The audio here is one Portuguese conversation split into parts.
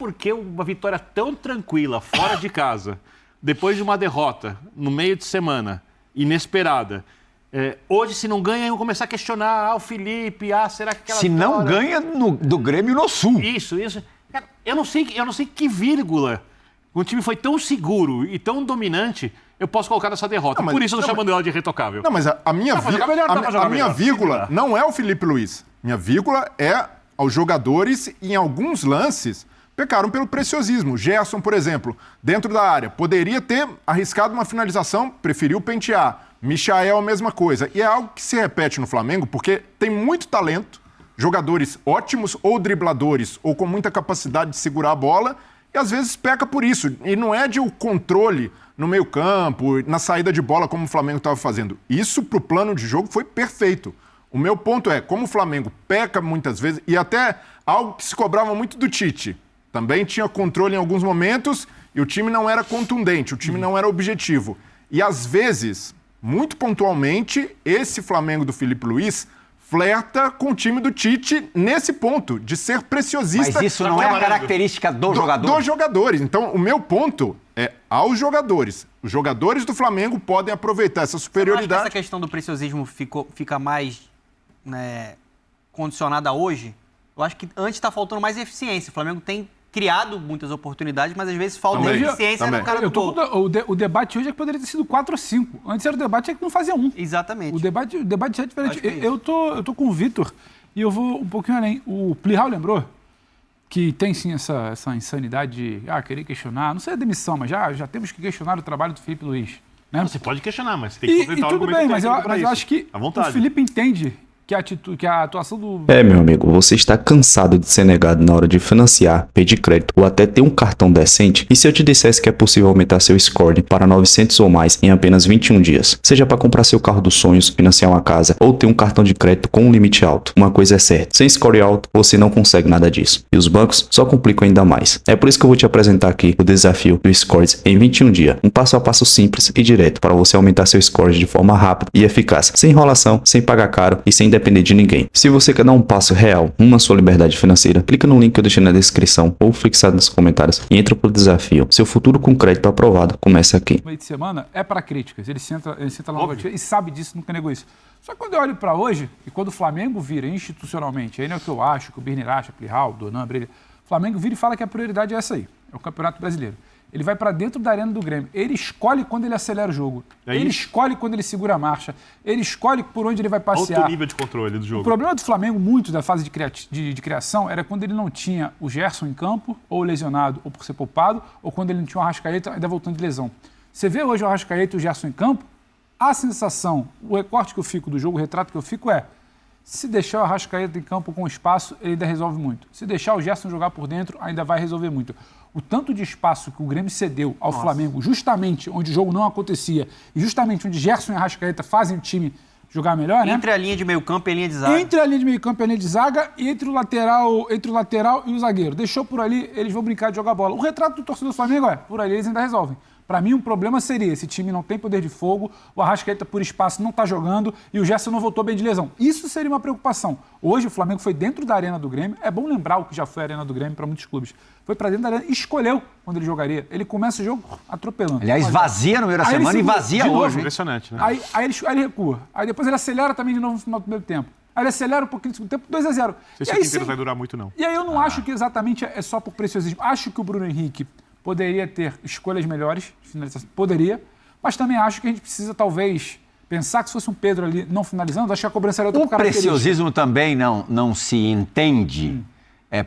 por que uma vitória tão tranquila, fora de casa, depois de uma derrota, no meio de semana, inesperada, hoje, se não ganha, iam começar a questionar, o Felipe, será que aquela Se vitória... não ganha do Grêmio no Sul. Isso. Cara, eu não sei que vírgula o time foi tão seguro e tão dominante, eu posso colocar nessa derrota. Por isso eu tô chamando ela de irretocável. Não, mas a minha vírgula não é o Felipe Luiz. Minha vírgula é aos jogadores e, em alguns lances, pecaram pelo preciosismo. Gerson, por exemplo, dentro da área, poderia ter arriscado uma finalização, preferiu pentear. Michael, a mesma coisa. E é algo que se repete no Flamengo, porque tem muito talento, jogadores ótimos, ou dribladores, ou com muita capacidade de segurar a bola, e às vezes peca por isso. E não é de o controle no meio-campo, na saída de bola, como o Flamengo estava fazendo. Isso, para o plano de jogo, foi perfeito. O meu ponto é, como o Flamengo peca muitas vezes, e até algo que se cobrava muito do Tite, também tinha controle em alguns momentos, e o time não era contundente, o time não era objetivo. E às vezes, muito pontualmente, esse Flamengo do Felipe Luiz flerta com o time do Tite nesse ponto, de ser preciosista. Mas isso não é a característica do jogador? Dos jogadores. Então, o meu ponto é aos jogadores. Os jogadores do Flamengo podem aproveitar essa superioridade. Eu acho que essa questão do preciosismo fica mais condicionada hoje. Eu acho que antes está faltando mais eficiência. O Flamengo tem criado muitas oportunidades, mas às vezes falta eficiência no cara do gol. O debate hoje é que poderia ter sido 4 ou 5. Antes era o debate que não fazia 1. Exatamente. O debate é diferente. Eu tô com o Vitor e eu vou um pouquinho além. O Plihal lembrou que tem sim essa insanidade de querer questionar, não sei a demissão, mas já temos que questionar o trabalho do Felipe Luiz. Né? Você pode questionar, mas você tem que apresentar o tudo argumento bem, mas eu acho que o Felipe entende que a atuação do... Meu amigo, você está cansado de ser negado na hora de financiar, pedir crédito ou até ter um cartão decente? E se eu te dissesse que é possível aumentar seu score para 900 ou mais em apenas 21 dias? Seja para comprar seu carro dos sonhos, financiar uma casa ou ter um cartão de crédito com um limite alto. Uma coisa é certa, sem score alto, você não consegue nada disso. E os bancos só complicam ainda mais. É por isso que eu vou te apresentar aqui o desafio do Scores em 21 dias. Um passo a passo simples e direto para você aumentar seu score de forma rápida e eficaz. Sem enrolação, sem pagar caro e sem depender de ninguém. Se você quer dar um passo real na sua liberdade financeira, clica no link que eu deixei na descrição ou fixado nos comentários e entra pro desafio. Seu futuro com crédito aprovado começa aqui. Meio de semana é para críticas. Ele senta lá e sabe disso, nunca negou isso. Só que quando eu olho para hoje, e quando o Flamengo vira institucionalmente, aí não é o que eu acho, que o Birner acha, Plihal, Donan, Brelha, o Flamengo vira e fala que a prioridade é essa aí, é o Campeonato Brasileiro. Ele vai para dentro da arena do Grêmio. Ele escolhe quando ele acelera o jogo. Ele escolhe quando ele segura a marcha. Ele escolhe por onde ele vai passear. Alto nível de controle do jogo. O problema do Flamengo, muito da fase de criação, era quando ele não tinha o Gerson em campo, ou lesionado, ou por ser poupado, ou quando ele não tinha o Arrascaeta, ainda voltando de lesão. Você vê hoje o Arrascaeta e o Gerson em campo, a sensação, o recorte que eu fico do jogo, o retrato que eu fico é: se deixar o Arrascaeta em campo com espaço, ele ainda resolve muito. Se deixar o Gerson jogar por dentro, ainda vai resolver muito. O tanto de espaço que o Grêmio cedeu ao Flamengo, justamente onde o jogo não acontecia, e justamente onde Gerson e Arrascaeta fazem o time jogar melhor, né? Entre a linha de meio campo e a linha de zaga. Entre a linha de meio campo e a linha de zaga, e entre o lateral e o zagueiro. Deixou por ali, eles vão brincar de jogar bola. O retrato do torcedor do Flamengo é: por ali eles ainda resolvem. Para mim, um problema seria: esse time não tem poder de fogo, o Arrascaeta por espaço não está jogando e o Gerson não voltou bem de lesão. Isso seria uma preocupação. Hoje o Flamengo foi dentro da arena do Grêmio. É bom lembrar o que já foi a arena do Grêmio para muitos clubes. Foi para dentro da arena e escolheu quando ele jogaria. Ele começa o jogo atropelando. Aliás, vazia no meio da semana e vazia hoje. Impressionante, né? Aí ele recua. Aí depois ele acelera também de novo no final do primeiro tempo. Aí ele acelera um pouquinho no segundo tempo, 2-0. Não sei se o inteiro vai durar muito, não. E aí eu não acho que exatamente é só por preciosismo. Acho que o Bruno Henrique poderia ter escolhas melhores de finalização. Poderia. Mas também acho que a gente precisa, talvez, pensar que se fosse um Pedro ali não finalizando, acho que a cobrança era outra O preciosismo também não se entende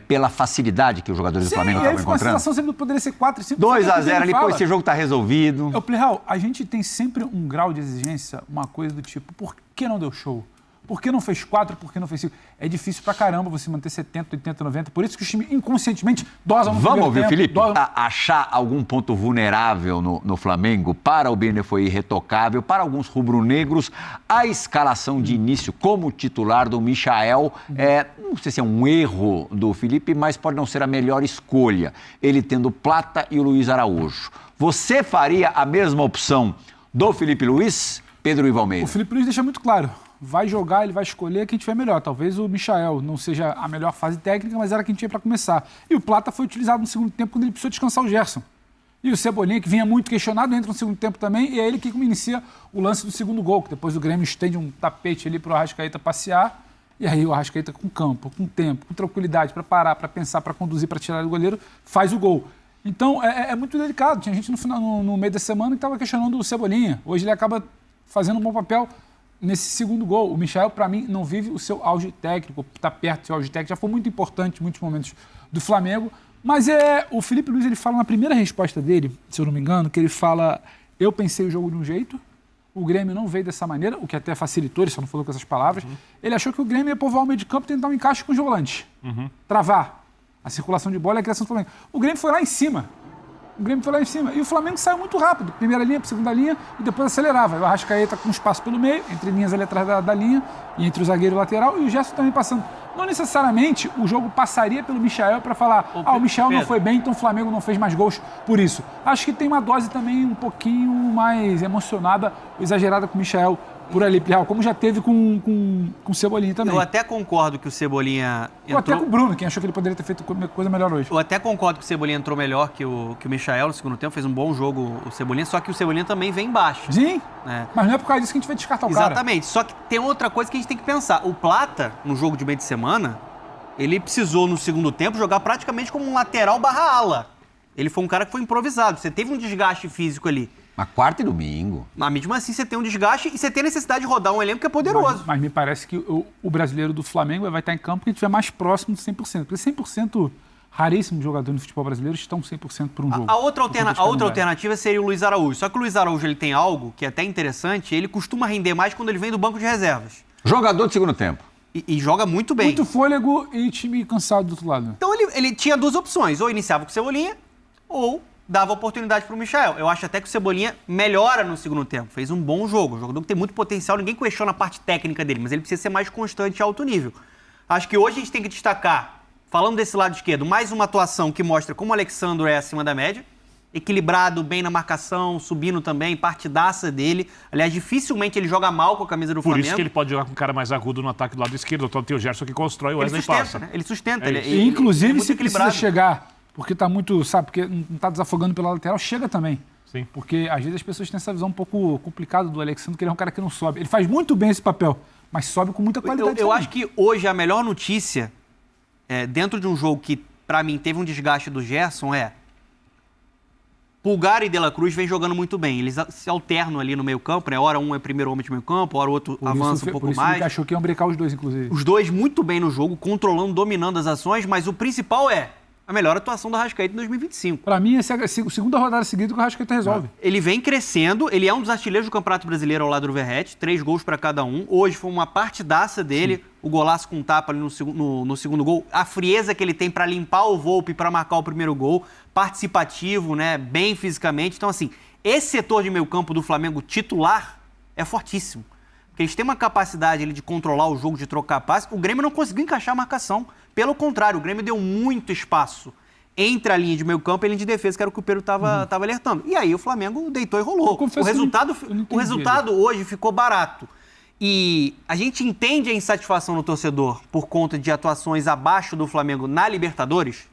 pela facilidade que os jogadores do Flamengo estavam encontrando. A sensação sempre poderia ser 4 e 5. 2-0 ali, pô, esse jogo tá resolvido. Plihal, a gente tem sempre um grau de exigência, uma coisa do tipo: por que não deu show? Por que não fez 4? Por que não fez 5? É difícil pra caramba você manter 70, 80, 90. Por isso que os times inconscientemente dosam no Vamos ouvir, tempo, Felipe? Achar algum ponto vulnerável no Flamengo, para o Birner foi irretocável, para alguns rubro-negros, a escalação de início como titular do Michael, não sei se é um erro do Felipe, mas pode não ser a melhor escolha. Ele tendo Plata e o Luiz Araújo. Você faria a mesma opção do Felipe Luiz, Pedro Ivo Almeida? O Felipe Luiz deixa muito claro: vai jogar, ele vai escolher quem tiver melhor. Talvez o Michael não seja a melhor fase técnica, mas era quem tinha para começar. E o Plata foi utilizado no segundo tempo quando ele precisou descansar o Gerson. E o Cebolinha, que vinha muito questionado, entra no segundo tempo também, e é ele que inicia o lance do segundo gol, que depois o Grêmio estende um tapete ali para o Arrascaeta passear, e aí o Arrascaeta com campo, com tempo, com tranquilidade para parar, para pensar, para conduzir, para tirar o goleiro, faz o gol. Então é muito delicado. Tinha gente no meio da semana que estava questionando o Cebolinha. Hoje ele acaba fazendo um bom papel nesse segundo gol. O Michael, para mim, não vive o seu auge técnico, está perto do seu auge técnico, já foi muito importante em muitos momentos do Flamengo. Mas o Filipe Luiz, ele fala na primeira resposta dele, se eu não me engano, que ele fala: eu pensei o jogo de um jeito, o Grêmio não veio dessa maneira, o que até facilitou, ele só não falou com essas palavras. Ele achou que o Grêmio ia povoar o meio de campo e tentar um encaixe com os volantes. Travar a circulação de bola e a criação do Flamengo. O Grêmio foi lá em cima. E o Flamengo saiu muito rápido. Primeira linha para segunda linha e depois acelerava. O Arrascaeta com espaço pelo meio, entre linhas ali atrás da linha, e entre o zagueiro e o lateral, e o Gerson também passando. Não necessariamente o jogo passaria pelo Michael para falar: o Michael não foi bem, então o Flamengo não fez mais gols por isso. Acho que tem uma dose também um pouquinho mais emocionada, exagerada com o Michael por ali, como já teve com o Cebolinha também. Eu até concordo que o Cebolinha entrou... Ou até com o Bruno, quem achou que ele poderia ter feito coisa melhor hoje. Eu até concordo que o Cebolinha entrou melhor que o Michael no segundo tempo, fez um bom jogo o Cebolinha, só que o Cebolinha também vem baixo. Sim, mas não é por causa disso que a gente vai descartar o cara. Exatamente, só que tem outra coisa que a gente tem que pensar. O Plata, no jogo de meio de semana, ele precisou no segundo tempo jogar praticamente como um lateral barra ala. Ele foi um cara que foi improvisado, você teve um desgaste físico ali. Mas quarta e domingo. Mas mesmo assim você tem um desgaste e você tem necessidade de rodar um elenco que é poderoso. Mas me parece que o brasileiro do Flamengo vai estar em campo que estiver mais próximo de 100%. Porque 100%, raríssimos jogadores no futebol brasileiro estão 100% por um jogo. A outra alternativa seria o Luiz Araújo. Só que o Luiz Araújo ele tem algo que é até interessante, ele costuma render mais quando ele vem do banco de reservas. Jogador de segundo tempo. E joga muito bem. Muito fôlego e time cansado do outro lado. Então ele tinha duas opções, ou iniciava com o Cebolinha, ou dava oportunidade para o Michael. Eu acho até que o Cebolinha melhora no segundo tempo. Fez um bom jogo. Um jogador que tem muito potencial. Ninguém questiona a parte técnica dele, mas ele precisa ser mais constante e alto nível. Acho que hoje a gente tem que destacar, falando desse lado esquerdo, mais uma atuação que mostra como o Alexandro é acima da média. Equilibrado, bem na marcação, subindo também, partidaça dele. Aliás, dificilmente ele joga mal com a camisa do Flamengo. Por isso que ele pode jogar com um cara mais agudo no ataque do lado esquerdo. Então tem o Gerson que constrói, o Wesley passa. Né? Ele sustenta. E inclusive, se precisa chegar... Porque está muito, porque não está desafogando pela lateral, chega também. Sim. Porque às vezes as pessoas têm essa visão um pouco complicada do Alexandre, que ele é um cara que não sobe. Ele faz muito bem esse papel, mas sobe com muita qualidade. Eu acho que hoje a melhor notícia, dentro de um jogo que, para mim, teve um desgaste do Gerson, Pulgar e De La Cruz vem jogando muito bem. Eles se alternam ali no meio-campo, né? Hora um é primeiro homem de meio-campo, hora o outro avança um pouco mais. Ele achou que iam brincar os dois, inclusive. Os dois muito bem no jogo, controlando, dominando as ações, mas o principal é a melhor atuação do Arrascaeta em 2025. Para mim, essa é a segunda rodada seguida que o Arrascaeta resolve. Ele vem crescendo, ele é um dos artilheiros do Campeonato Brasileiro ao lado do Verratti, 3 gols para cada um. Hoje foi uma partidaça dele, sim. O golaço com tapa ali no segundo gol, a frieza que ele tem para limpar o Volpi para marcar o primeiro gol, participativo, né, bem fisicamente. Então, assim, esse setor de meio campo do Flamengo titular é fortíssimo. Porque eles têm uma capacidade ali de controlar o jogo, de trocar passe. O Grêmio não conseguiu encaixar a marcação. Pelo contrário, o Grêmio deu muito espaço entre a linha de meio campo e a linha de defesa, que era o que o Pedro estava alertando. E aí o Flamengo deitou e rolou. O resultado hoje ficou barato. E a gente entende a insatisfação do torcedor por conta de atuações abaixo do Flamengo na Libertadores?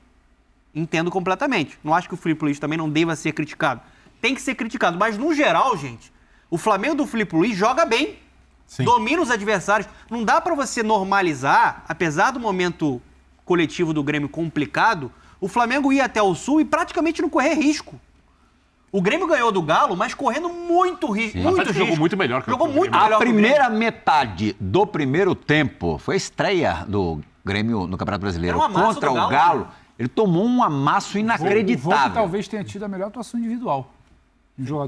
Entendo completamente. Não acho que o Filipe Luiz também não deva ser criticado. Tem que ser criticado. Mas, no geral, gente, o Flamengo do Filipe Luiz joga bem. Sim. Domina os adversários. Não dá para você normalizar, apesar do momento coletivo do Grêmio complicado, o Flamengo ia até o Sul e praticamente não correr risco. O Grêmio ganhou do Galo, mas correndo muito risco. Jogou muito melhor que jogou muito melhor. A primeira metade do primeiro tempo foi a estreia do Grêmio no Campeonato Brasileiro contra o Galo. Ele tomou um amasso inacreditável. O Volpi talvez tenha tido a melhor atuação individual. Um jogador